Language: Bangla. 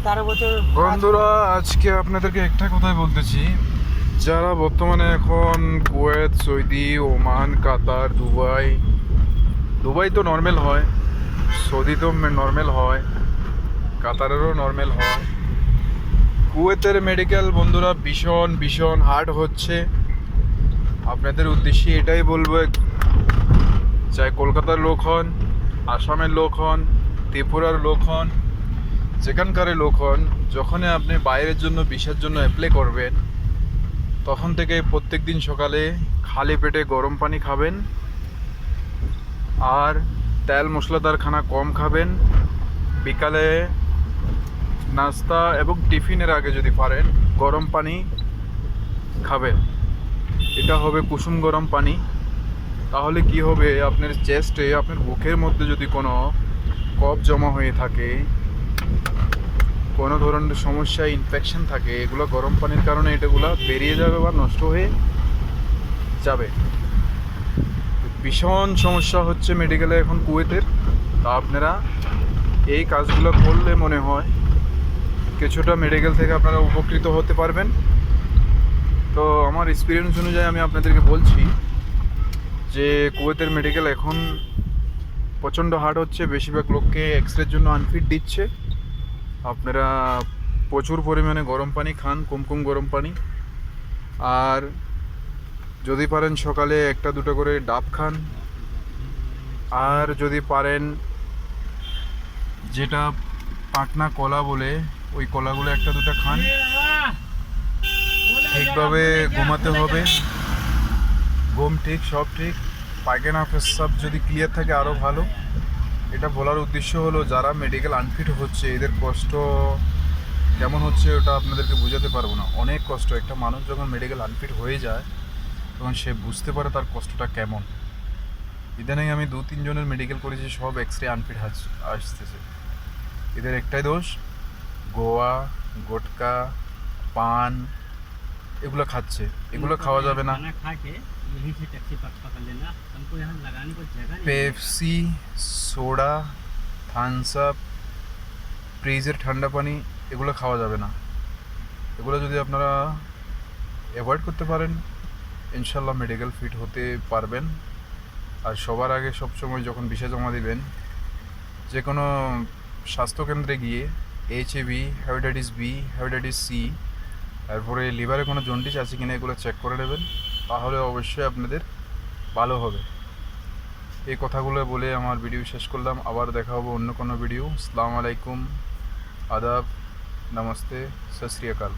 13 বছর বন্ধুরা, আজকে আপনাদেরকে একটা কথাই বলতেছি। যারা বর্তমানে এখন কুয়েত, সৌদি, ওমান, কাতার, দুবাই, দুবাই তো নর্মাল হয়, সৌদি তো নর্মাল হয়, কাতারেরও নর্মাল হয়, কুয়েতের মেডিকেল বন্ধুরা ভীষণ ভীষণ হার্ড হচ্ছে। আপনাদের উদ্দেশ্যে এটাই বলবো, চাই কলকাতার লোক হন, আসামের লোক হন, ত্রিপুরার লোক হন, যেখানকার লোক হন, যখনই আপনি বাইরের জন্য ভিসার জন্য অ্যাপ্লাই করবেন, তখন থেকে প্রত্যেক দিন সকালে খালি পেটে গরম পানি খাবেন আর তেল মশলাদার খানা কম খাবেন। বিকালে নাস্তা এবং টিফিনের আগে যদি পারেন গরম পানি খাবেন। এটা হবে কুসুম গরম পানি। তাহলে কি হবে, আপনার চেস্টে, আপনার বুকের মধ্যে যদি কোনো কফ জমা হয়ে থাকে, কোনো ধরনের সমস্যা, ইনফেকশন থাকে, এগুলো গরম পানির কারণে এটাগুলো বেরিয়ে যাবে বা নষ্ট হয়ে যাবে। ভীষণ সমস্যা হচ্ছে মেডিকেলে এখন কুয়েতের। তা আপনারা এই কাজগুলো করলে মনে হয় কিছুটা মেডিকেল থেকে আপনারা উপকৃত হতে পারবেন। তো আমার এক্সপিরিয়েন্স অনুযায়ী আমি আপনাদেরকে বলছি যে কুয়েতের মেডিকেল এখন প্রচণ্ড হার্ড হচ্ছে। বেশিরভাগ লোককে এক্সরের জন্য আনফিট দিচ্ছে। আপনারা প্রচুর পরিমাণে গরম পানি খান, কুমকুম গরম পানি। আর যদি পারেন সকালে একটা দুটো করে ডাব খান। আর যদি পারেন যেটা পাকনা কলা বলে, ওই কলাগুলো একটা দুটো খান। ঠিকভাবে ঘুমাতে হবে, ঘুম ঠিক, সব ঠিক। পায়খানা পেশাব যদি ক্লিয়ার থাকে আরও ভালো। এটা বলার উদ্দেশ্য হলো, যারা মেডিকেল আনফিট হচ্ছে এদের কষ্ট কেমন হচ্ছে ওটা আপনাদেরকে বোঝাতে পারবো না। অনেক কষ্ট। একটা মানুষ যখন মেডিকেল আনফিট হয়ে যায় তখন সে বুঝতে পারে তার কষ্টটা কেমন। ইদানিং আমি 2-3 জনের মেডিকেল করেছি, সব এক্সরে আনফিট আসতেছে। এদের একটাই দোষ, গোয়া, গোটকা, পান এগুলো খাচ্ছে। এগুলো খাওয়া যাবে না। পেপসি, সোডা, থামস আপ, ফ্রিজের ঠান্ডা পানি এগুলো খাওয়া যাবে না। এগুলো যদি আপনারা অ্যাভয়েড করতে পারেন, ইনশাল্লাহ মেডিকেল ফিট হতে পারবেন। আর সবার আগে সবসময় যখন ভিসা জমা দিবেন, যে কোনো স্বাস্থ্যকেন্দ্রে গিয়ে HIV, hepatitis B, hepatitis C, তারপরে লিভারে কোনো জন্ডিস আছে কিনা এগুলো চেক করে নেবেন। তাহলে অবশ্যই আপনাদের ভালো হবে। এই কথাগুলো বলে আমার ভিডিও শেষ করলাম। আবার দেখা হবে অন্য কোনো ভিডিও। আসসালামু আলাইকুম, আদাব, নমস্তে, সত শ্রী আকাল।